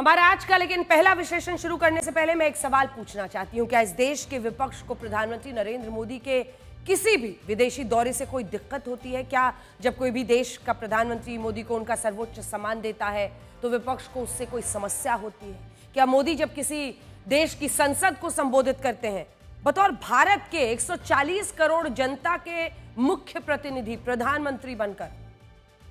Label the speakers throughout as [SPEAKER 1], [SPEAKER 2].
[SPEAKER 1] हमारा आज का लेकिन पहला विश्लेषण शुरू करने से पहले मैं एक सवाल पूछना चाहती हूं। क्या इस देश के विपक्ष को प्रधानमंत्री नरेंद्र मोदी के किसी भी विदेशी दौरे से कोई दिक्कत होती है? क्या जब कोई भी देश का प्रधानमंत्री मोदी को उनका सर्वोच्च सम्मान देता है तो विपक्ष को उससे कोई समस्या होती है? क्या मोदी जब किसी देश की संसद को संबोधित करते हैं बतौर भारत के 140 करोड़ जनता के मुख्य प्रतिनिधि प्रधानमंत्री बनकर,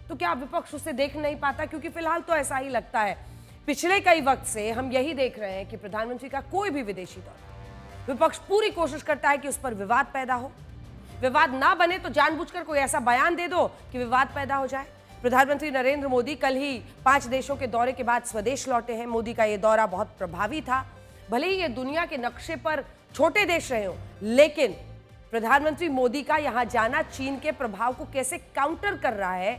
[SPEAKER 1] तो क्या विपक्ष उसे देख नहीं पाता? क्योंकि फिलहाल तो ऐसा ही लगता है। पिछले कई वक्त से हम यही देख रहे हैं कि प्रधानमंत्री का कोई भी विदेशी दौरा विपक्ष पूरी कोशिश करता है कि उस पर विवाद पैदा हो। विवाद ना बने तो जानबूझकर कोई ऐसा बयान दे दो कि विवाद पैदा हो जाए। प्रधानमंत्री नरेंद्र मोदी कल ही 5 देशों के दौरे के बाद स्वदेश लौटे हैं। मोदी का यह दौरा बहुत प्रभावी था। भले ही ये दुनिया के नक्शे पर छोटे देश रहे हो, लेकिन प्रधानमंत्री मोदी का यहां जाना चीन के प्रभाव को कैसे काउंटर कर रहा है,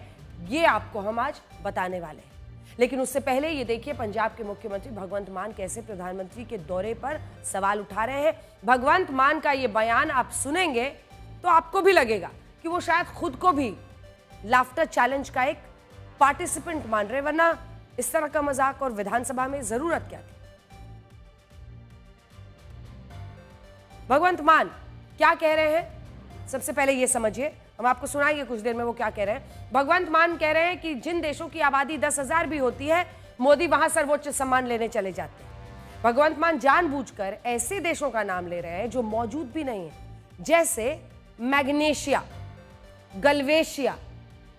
[SPEAKER 1] ये आपको हम आज बताने वाले हैं। लेकिन उससे पहले ये देखिए पंजाब के मुख्यमंत्री भगवंत मान कैसे प्रधानमंत्री के दौरे पर सवाल उठा रहे हैं। भगवंत मान का ये बयान आप सुनेंगे तो आपको भी लगेगा कि वो शायद खुद को भी लाफ्टर चैलेंज का एक पार्टिसिपेंट मान रहे, वरना इस तरह का मजाक और विधानसभा में जरूरत क्या थी। भगवंत मान क्या कह रहे हैं, सबसे पहले ये समझिए। हम आपको सुनाएंगे कुछ देर में वो क्या कह रहे हैं। भगवंत मान कह रहे हैं कि जिन देशों की आबादी 10,000 भी होती है, मोदी वहां सर्वोच्च सम्मान लेने चले जाते हैं। भगवंत मान जानबूझकर ऐसे देशों का नाम ले रहे हैं जो मौजूद भी नहीं है, जैसे मैग्नेशिया, गल्वेशिया,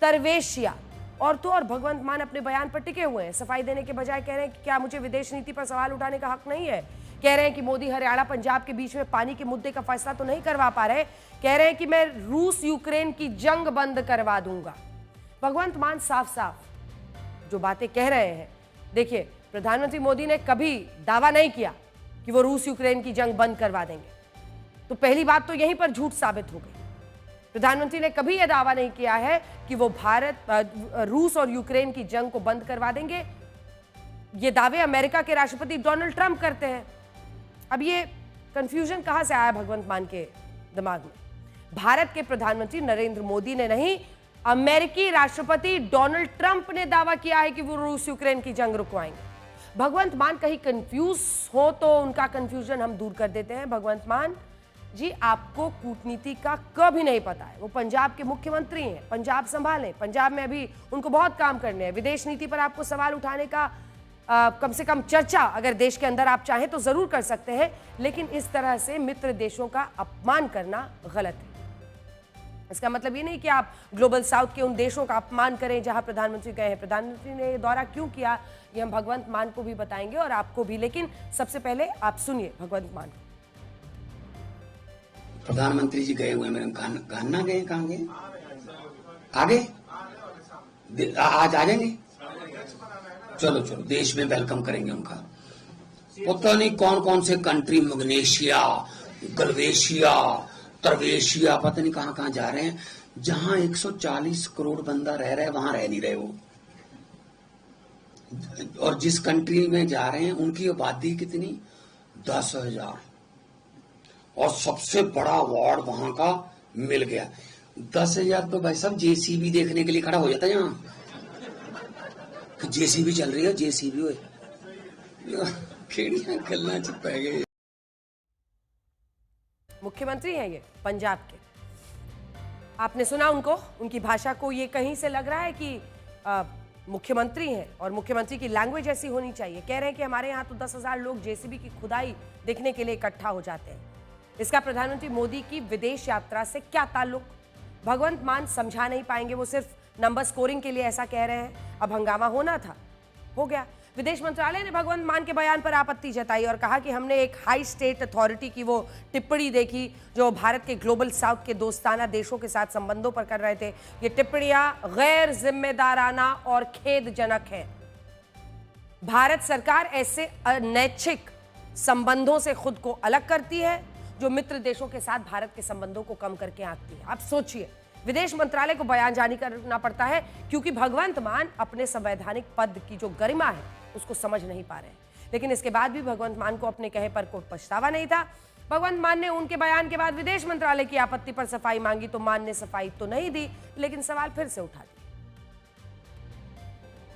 [SPEAKER 1] तरवेशिया और तो और। भगवंत मान अपने बयान पर टिके हुए हैं। सफाई देने के बजाय कह रहे हैं कि क्या मुझे विदेश नीति पर सवाल उठाने का हक नहीं है। कह रहे हैं कि मोदी हरियाणा पंजाब के बीच में पानी के मुद्दे का फैसला तो नहीं करवा पा रहे। कह रहे हैं कि मैं रूस यूक्रेन की जंग बंद करवा दूंगा। भगवंत मान साफ साफ जो बातें कह रहे हैं, देखिए प्रधानमंत्री मोदी ने कभी दावा नहीं किया कि वो रूस यूक्रेन की जंग बंद करवा देंगे, तो पहली बात तो यहीं पर झूठ साबित हो गई। प्रधानमंत्री ने कभी यह दावा नहीं किया है कि वो रूस और यूक्रेन की जंग को बंद करवा देंगे। ये दावे अमेरिका के राष्ट्रपति डोनाल्ड ट्रंप करते हैं। अब ये कंफ्यूजन कहां से आया भगवंत मान के दिमाग में? भारत के प्रधानमंत्री नरेंद्र मोदी ने नहीं, अमेरिकी राष्ट्रपति डोनाल्ड ट्रंप ने दावा किया है कि वो रूस यूक्रेन की जंग रुकवाएंगे। भगवंत मान कहीं कंफ्यूज हो तो उनका कंफ्यूजन हम दूर कर देते हैं। भगवंत मान जी, आपको कूटनीति का कभी नहीं पता है। वो पंजाब के मुख्यमंत्री हैं, पंजाब संभालें। पंजाब में अभी उनको बहुत काम करने हैं। विदेश नीति पर आपको सवाल उठाने का कम से कम चर्चा अगर देश के अंदर आप चाहें तो जरूर कर सकते हैं, लेकिन इस तरह से मित्र देशों का अपमान करना गलत है। इसका मतलब ये नहीं कि आप ग्लोबल साउथ के उन देशों का अपमान करें जहां प्रधानमंत्री गए हैं। प्रधानमंत्री ने दौरा क्यों किया ये हम भगवंत मान को भी बताएंगे और आपको भी, लेकिन सबसे पहले आप सुनिए भगवंत मान।
[SPEAKER 2] प्रधानमंत्री जी गए हुए हैं, मेरे घाना गए, कहाँ गए? आगे आज आ जाएंगे। चलो चलो, देश में वेलकम करेंगे उनका। पता नहीं कौन कौन से कंट्री, मैग्नेशिया, गल्वेशिया, तरवेशिया, पता नहीं कहां कहां जा रहे हैं। जहां 140 करोड़ बंदा रह रहा है वहां रह नहीं रहे वो। और जिस कंट्री में जा रहे हैं उनकी आबादी कितनी? 10,000। और सबसे बड़ा अवार्ड वहां का मिल गया। 10,000 तो भाई साहब जेसीबी देखने के लिए खड़ा हो जाता है। यहाँ जेसीबी चल रही है, जेसीबी गलना चिपा गए।
[SPEAKER 1] मुख्यमंत्री हैं ये पंजाब के, आपने सुना उनको, उनकी भाषा को। ये कहीं से लग रहा है कि मुख्यमंत्री हैं और मुख्यमंत्री की लैंग्वेज ऐसी होनी चाहिए। कह रहे हैं कि हमारे यहाँ तो 10,000 लोग जेसीबी की खुदाई देखने के लिए इकट्ठा हो जाते हैं। इसका प्रधानमंत्री मोदी की विदेश यात्रा से क्या ताल्लुक? भगवंत मान समझा नहीं पाएंगे। वो सिर्फ नंबर स्कोरिंग के लिए ऐसा कह रहे हैं। अब हंगामा होना था, हो गया। विदेश मंत्रालय ने भगवंत मान के बयान पर आपत्ति जताई और कहा कि हमने एक हाई स्टेट अथॉरिटी की वो टिप्पणी देखी जो भारत के ग्लोबल साउथ के दोस्ताना देशों के साथ संबंधों पर कर रहे थे। ये टिप्पणियां गैर जिम्मेदाराना और खेदजनक है। भारत सरकार ऐसे अनैच्छिक संबंधों से खुद को अलग करती है जो मित्र देशों के साथ भारत के संबंधों को कम करके आंकती है। आप सोचिए, विदेश मंत्रालय को बयान जारी करना पड़ता है क्योंकि भगवंत मान अपने संवैधानिक पद की जो गरिमा है उसको समझ नहीं पा रहे हैं। लेकिन इसके बाद भी भगवंत मान को अपने कहे पर कोई पछतावा नहीं था। भगवंत मान ने उनके बयान के बाद विदेश मंत्रालय की आपत्ति पर सफाई मांगी तो मान ने सफाई तो नहीं दी, लेकिन सवाल फिर से उठा दिया।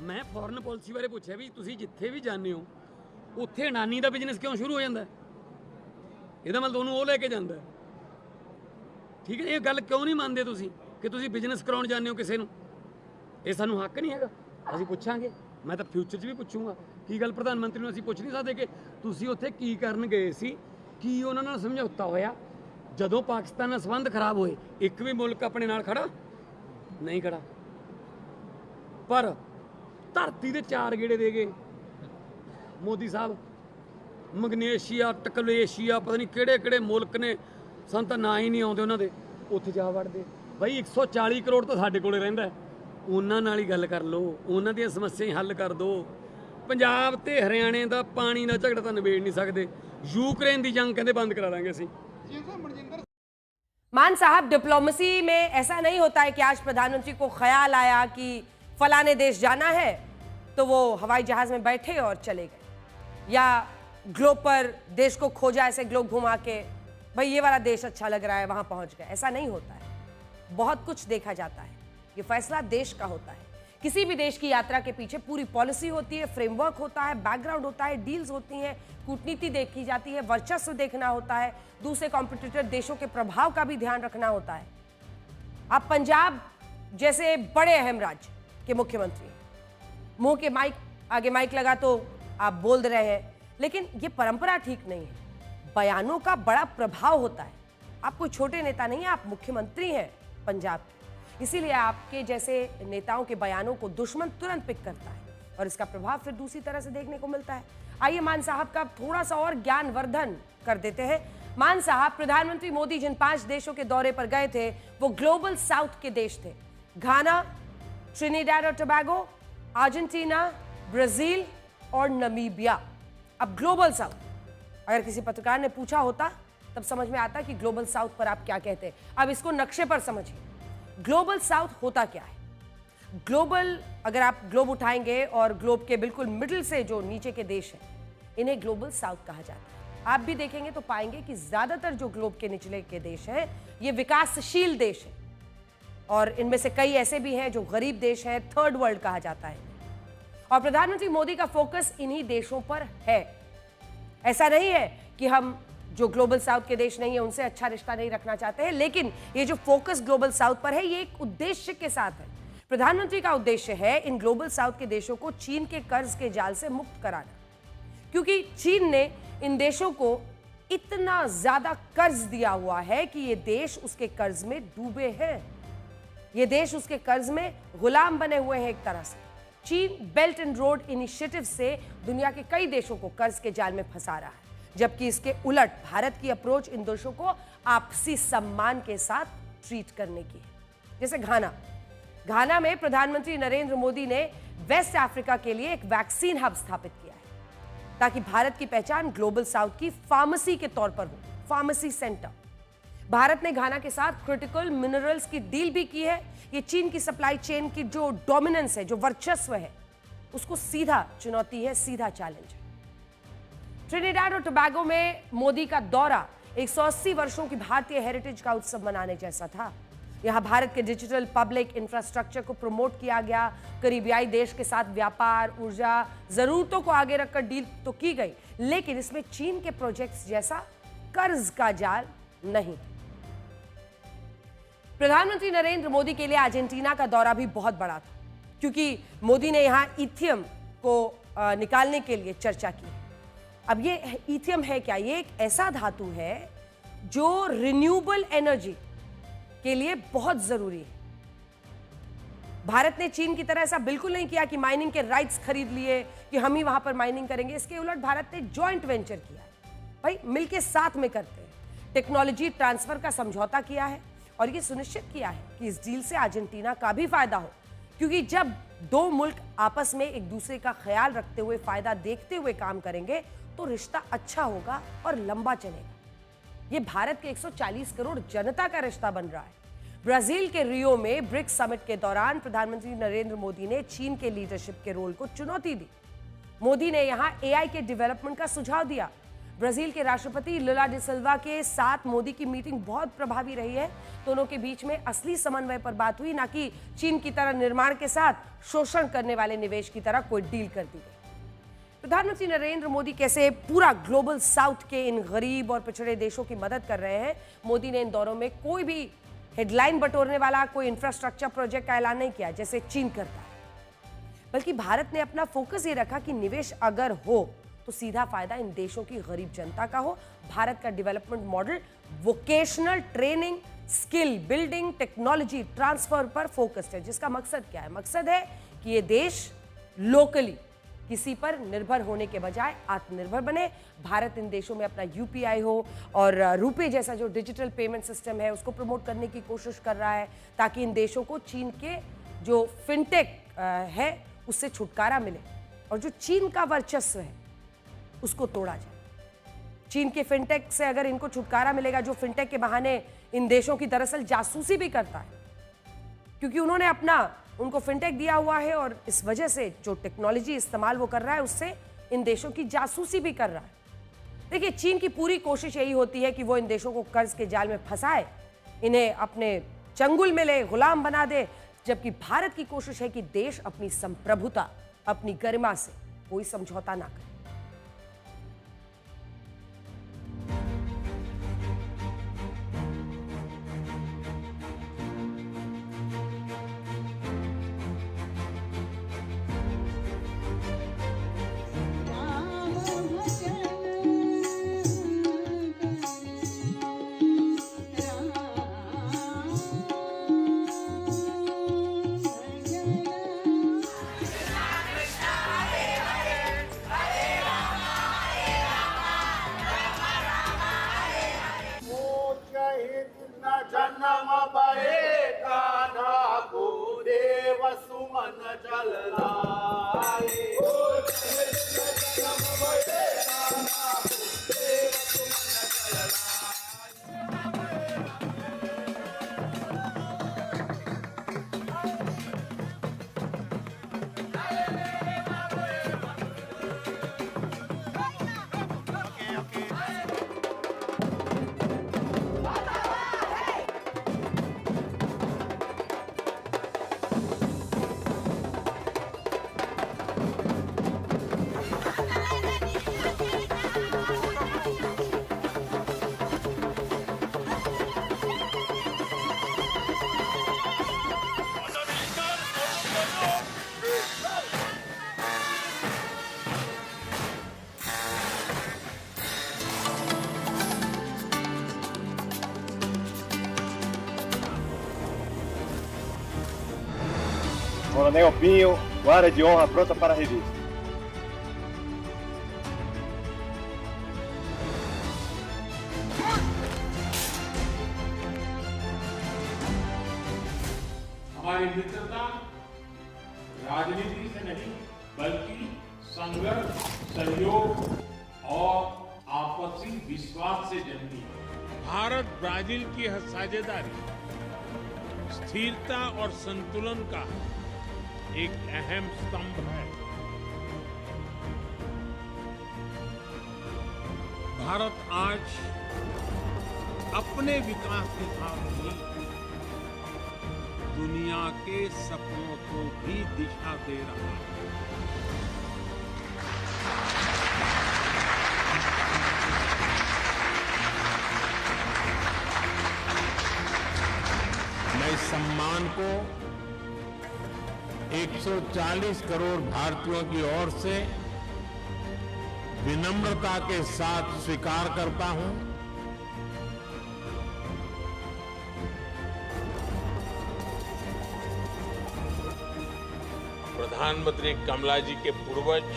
[SPEAKER 3] ਮੈਂ ਫੋਰਨ ਪਾਲਿਸੀ ਬਾਰੇ ਪੁੱਛਿਆ ਵੀ ਤੁਸੀਂ ਜਿੱਥੇ ਵੀ ਜਾਂਦੇ ਹੋ ਉੱਥੇ ਅਡਾਨੀ ਦਾ ਬਿਜ਼ਨਸ ਕਿਉਂ ਸ਼ੁਰੂ ਹੋ ਜਾਂਦਾ ਹੈ? ਇਹਦਾ ਮਤਲਬ ਉਹਨੂੰ ਉਹ ਲੈ ਕੇ ਜਾਂਦਾ ਹੈ। ਠੀਕ ਹੈ, ਇਹ ਗੱਲ ਕਿਉਂ ਨਹੀਂ ਮੰਨਦੇ ਤੁਸੀਂ ਕਿ ਤੁਸੀਂ ਬਿਜ਼ਨਸ ਕਰਾਉਣ ਜਾਂਦੇ ਹੋ ਕਿਸੇ ਨੂੰ? ਇਹ ਸਾਨੂੰ ਹੱਕ ਨਹੀਂ ਹੈਗਾ। ਅਸੀਂ ਪੁੱਛਾਂਗੇ, ਮੈਂ ਤਾਂ ਫਿਊਚਰ 'ਚ ਵੀ ਪੁੱਛੂੰਗਾ। ਕੀ ਗੱਲ ਪ੍ਰਧਾਨ ਮੰਤਰੀ ਨੂੰ ਅਸੀਂ ਪੁੱਛ ਨਹੀਂ ਸਕਦੇ ਕਿ ਤੁਸੀਂ ਉੱਥੇ ਕੀ ਕਰਨ ਗਏ ਸੀ, ਕੀ ਉਹਨਾਂ ਨਾਲ ਸਮਝੌਤਾ ਹੋਇਆ? ਜਦੋਂ ਪਾਕਿਸਤਾਨ ਨਾਲ ਸੰਬੰਧ ਖਰਾਬ ਹੋਏ ਇੱਕ ਵੀ ਮੁਲਕ ਆਪਣੇ ਨਾਲ ਖੜਾ ਨਹੀਂ ਖੜਾ, ਪਰ ਧਰਤੀ ਦੇ 4 ਗੇੜੇ ਦੇ ਗਏ ਮੋਦੀ ਸਾਹਿਬ। ਮਗਨੇਸ਼ੀਆ, ਟਕਲੇਸ਼ੀਆ, ਪਤਾ ਨਹੀਂ ਕਿਹੜੇ ਕਿਹੜੇ ਮੁਲਕ ਨੇ, ਸਾਨੂੰ ਤਾਂ ਨਾਂ ਹੀ ਨਹੀਂ ਆਉਂਦੇ ਉਹਨਾਂ ਦੇ, ਉੱਥੇ ਜਾ ਵੜਦੇ। ਬਈ 140 ਕਰੋੜ ਤਾਂ ਸਾਡੇ ਕੋਲੇ ਰਹਿੰਦਾ, ਉਹਨਾਂ ਨਾਲ ਹੀ ਗੱਲ ਕਰ ਲਓ, ਉਹਨਾਂ ਦੀਆਂ ਸਮੱਸਿਆਵਾਂ ਹੱਲ ਕਰ ਦਿਓ। ਪੰਜਾਬ ਤੇ ਹਰਿਆਣੇ ਦਾ ਪਾਣੀ ਦਾ ਝਗੜਾ ਤਾਂ ਨਿਬੇੜ ਨਹੀਂ ਸਕਦੇ। यूक्रेन की जंग कहते बंद करा देंगे ਅਸੀਂ।
[SPEAKER 1] मान साहब, डिप्लोमेसी में ऐसा नहीं होता है कि आज प्रधानमंत्री को ख्याल आया कि फलाने देश जाना है तो वो हवाई जहाज में बैठे और चले गए, या ग्लोब पर देश को खोजा ऐसे ग्लोब घुमा के भाई ये वाला देश अच्छा लग रहा है वहां पहुंच गए। ऐसा नहीं होता है। बहुत कुछ देखा जाता है। ये फैसला देश का होता है। किसी भी देश की यात्रा के पीछे पूरी पॉलिसी होती है, फ्रेमवर्क होता है, बैकग्राउंड होता है, डील्स होती हैं, कूटनीति देखी जाती है, वर्चस्व देखना होता है, दूसरे कॉम्पिटिटर देशों के प्रभाव का भी ध्यान रखना होता है। आप पंजाब जैसे बड़े अहम राज्य के मुख्यमंत्री हैं, मुंह के माइक आगे माइक लगा तो आप बोल रहे हैं, लेकिन ये परंपरा ठीक नहीं है। बयानों का बड़ा प्रभाव होता है। आप कोई छोटे नेता नहीं है, आप मुख्यमंत्री हैं पंजाब के, इसीलिए आपके जैसे नेताओं के बयानों को दुश्मन तुरंत पिक करता है और इसका प्रभाव फिर दूसरी तरह से देखने को मिलता है। आइए मान साहब का थोड़ा सा और ज्ञानवर्धन कर देते हैं। मान साहब, प्रधानमंत्री मोदी जिन 5 देशों के दौरे पर गए थे वो ग्लोबल साउथ के देश थे। घाना, ट्रिनिडाड और टोबैगो, अर्जेंटीना, ब्राजील और नमीबिया। अब ग्लोबल साउथ, अगर किसी पत्रकार ने पूछा होता तब समझ में आता कि ग्लोबल साउथ पर आप क्या कहते हैं। अब इसको नक्शे पर समझिए। ग्लोबल साउथ होता क्या है? ग्लोबल, अगर आप ग्लोब उठाएंगे और ग्लोब के बिल्कुल मिडिल से जो नीचे के देश हैं, इन्हें ग्लोबल साउथ कहा जाता है। आप भी देखेंगे तो पाएंगे कि ज्यादातर जो ग्लोब के निचले के देश हैं ये विकासशील देश हैं, और इनमें से कई ऐसे भी हैं जो गरीब देश हैं, थर्ड वर्ल्ड कहा जाता है। और प्रधानमंत्री मोदी का फोकस इन्हीं देशों पर है। ऐसा नहीं है कि हम जो ग्लोबल साउथ के देश नहीं है उनसे अच्छा रिश्ता नहीं रखना चाहते हैं, लेकिन ये जो फोकस ग्लोबल साउथ पर है ये एक उद्देश्य के साथ है। प्रधानमंत्री का उद्देश्य है इन ग्लोबल साउथ के देशों को चीन के कर्ज के जाल से मुक्त कराना, क्योंकि चीन ने इन देशों को इतना ज्यादा कर्ज दिया हुआ है कि ये देश उसके कर्ज में डूबे हैं। ये देश उसके कर्ज में गुलाम बने हुए हैं एक तरह से। चीन बेल्ट एंड रोड इनिशिएटिव से दुनिया के कई देशों को कर्ज के जाल में फंसा रहा है, जबकि इसके उलट भारत की अप्रोच इन देशों को आपसी सम्मान के साथ ट्रीट करने की है। जैसे घाना में प्रधानमंत्री नरेंद्र मोदी ने वेस्ट अफ्रीका के लिए एक वैक्सीन हब स्थापित किया है, ताकि भारत की पहचान ग्लोबल साउथ की फार्मेसी के तौर पर हो, फार्मेसी सेंटर। भारत ने घाना के साथ क्रिटिकल मिनरल्स की डील भी की है। ये चीन की सप्लाई चेन की जो डोमिनेंस है, जो वर्चस्व है, उसको सीधा चुनौती है, सीधा चैलेंज है। ट्रिनिडाड और टोबैगो में मोदी का दौरा 180 वर्षों की भारतीय हेरिटेज का उत्सव मनाने जैसा था। यहां भारत के डिजिटल पब्लिक इंफ्रास्ट्रक्चर को प्रमोट किया गया। करीबियाई देश के साथ व्यापार, ऊर्जा, जरूरतों को आगे रखकर डील तो की गई, लेकिन इसमें चीन के प्रोजेक्ट्स जैसा कर्ज का जाल नहीं। प्रधानमंत्री नरेंद्र मोदी के लिए अर्जेंटीना का दौरा भी बहुत बड़ा था, क्योंकि मोदी ने यहां इथियम को निकालने के लिए चर्चा की। अब ये इथियम है क्या? ये एक ऐसा धातु है जो रिन्यूएबल एनर्जी के लिए बहुत जरूरी है। भारत ने चीन की तरह ऐसा बिल्कुल नहीं किया कि माइनिंग के राइट्स खरीद लिए कि हम ही वहां पर माइनिंग करेंगे। इसके उलट भारत ने जॉइंट वेंचर किया है, भाई मिलके साथ में करते हैं। टेक्नोलॉजी ट्रांसफर का समझौता किया है और ये सुनिश्चित किया है कि इस डील से अर्जेंटीना का भी फायदा हो, क्योंकि जब दो मुल्क आपस में एक दूसरे का ख्याल रखते हुए, फायदा देखते हुए काम करेंगे तो रिश्ता अच्छा होगा और लंबा चलेगा। ये भारत के 140 करोड़ जनता का रिश्ता बन रहा है। ब्राजील के रियो में ब्रिक्स समिट के दौरान प्रधानमंत्री नरेंद्र मोदी ने चीन के लीडरशिप के रोल को चुनौती दी। मोदी ने यहां एआई के डेवलपमेंट का सुझाव दिया। ब्राजील के राष्ट्रपति लुला डी सिल्वा के साथ मोदी की मीटिंग बहुत प्रभावी रही है। दोनों के बीच में असली समन्वय पर बात हुई, ना कि चीन की तरह निर्माण के साथ शोषण करने वाले निवेश की तरह कोई डील कर दी गई। प्रधानमंत्री नरेंद्र मोदी कैसे पूरा ग्लोबल साउथ के इन गरीब और पिछड़े देशों की मदद कर रहे हैं। मोदी ने इन दौरों में कोई भी हेडलाइन बटोरने वाला कोई इंफ्रास्ट्रक्चर प्रोजेक्ट का ऐलान नहीं किया जैसे चीन करता है, बल्कि भारत ने अपना फोकस ये रखा कि निवेश अगर हो तो सीधा फायदा इन देशों की गरीब जनता का हो। भारत का development model vocational training, skill building, technology transfer पर फोकस्ड है, जिसका मकसद क्या है? मकसद है कि ये देश लोकली किसी पर निर्भर होने के बजाय आत्मनिर्भर बने। भारत इन देशों में अपना यूपीआई हो और रुपे जैसा जो डिजिटल पेमेंट सिस्टम है उसको प्रमोट करने की कोशिश कर रहा है, ताकि इन देशों को चीन के जो फिनटेक है उससे छुटकारा मिले और जो चीन का वर्चस्व है उसको तोड़ा जाए। चीन के फिनटेक से अगर इनको छुटकारा मिलेगा, जो फिनटेक के बहाने इन देशों की दरअसल जासूसी भी करता है, क्योंकि उन्होंने उनको फिनटेक दिया हुआ है और इस वजह से जो टेक्नोलॉजी इस्तेमाल वो कर रहा है उससे इन देशों की जासूसी भी कर रहा है। देखिए, चीन की पूरी कोशिश यही होती है कि वो इन देशों को कर्ज के जाल में फंसाए, इन्हें अपने चंगुल में ले, गुलाम बना दे, जबकि भारत की कोशिश है कि देश अपनी संप्रभुता, अपनी गरिमा से कोई समझौता ना करे।
[SPEAKER 4] जन्म बहे कान्हा को देव सुमन जल लाए। जन्म बहे कान्हा को देव सुमन जल
[SPEAKER 5] Coronel Pinho, guarda de honra pronta para a revista.
[SPEAKER 6] हमारी मित्रता राजनीति से नहीं बल्कि संघर्ष, सहयोग और आपसी विश्वास से जन्मी है। भारत ब्राजील की यह साझेदारी स्थिरता और संतुलन का एक अहम स्तंभ है। भारत आज अपने विकास के साथ ही दुनिया के सपनों को भी दिशा दे रहा है। मैं इस सम्मान को 140 करोड़ भारतीयों की ओर से विनम्रता के साथ स्वीकार करता हूं। प्रधानमंत्री कमला जी के पूर्वज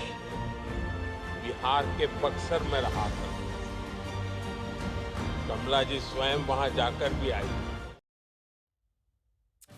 [SPEAKER 6] बिहार के बक्सर में रहा था। कमला जी स्वयं वहां जाकर भी आई।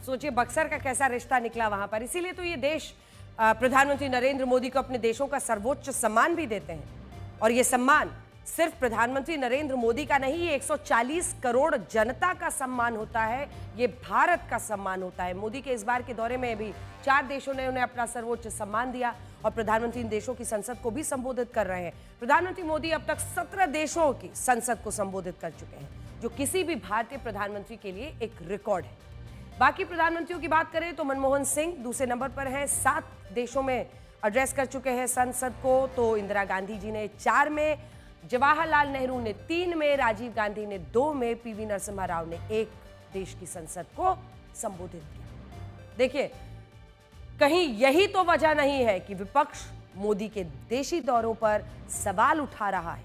[SPEAKER 1] सोचिए बक्सर का कैसा रिश्ता निकला वहां पर। इसीलिए तो ये देश प्रधानमंत्री नरेंद्र मोदी को अपने देशों का सर्वोच्च सम्मान भी देते हैं। और ये सम्मान सिर्फ प्रधानमंत्री नरेंद्र मोदी का नहीं, ये 140 करोड़ जनता का सम्मान होता है, ये भारत का सम्मान होता है। मोदी के इस बार के दौरे में भी 4 देशों ने उन्हें अपना सर्वोच्च सम्मान दिया और प्रधानमंत्री इन देशों की संसद को भी संबोधित कर रहे हैं। प्रधानमंत्री मोदी अब तक 17 देशों की संसद को संबोधित कर चुके हैं, जो किसी भी भारतीय प्रधानमंत्री के लिए एक रिकॉर्ड है। बाकी प्रधानमंत्रियों की बात करें तो मनमोहन सिंह दूसरे नंबर पर हैं, 7 देशों में एड्रेस कर चुके हैं संसद को। तो इंदिरा गांधी जी ने 4 में, जवाहरलाल नेहरू ने 3 में, राजीव गांधी ने 2 में, पीवी नरसिम्हा राव ने 1 देश की संसद को संबोधित किया। देखिए, कहीं यही तो वजह नहीं है कि विपक्ष मोदी के देशी दौरों पर सवाल उठा रहा है।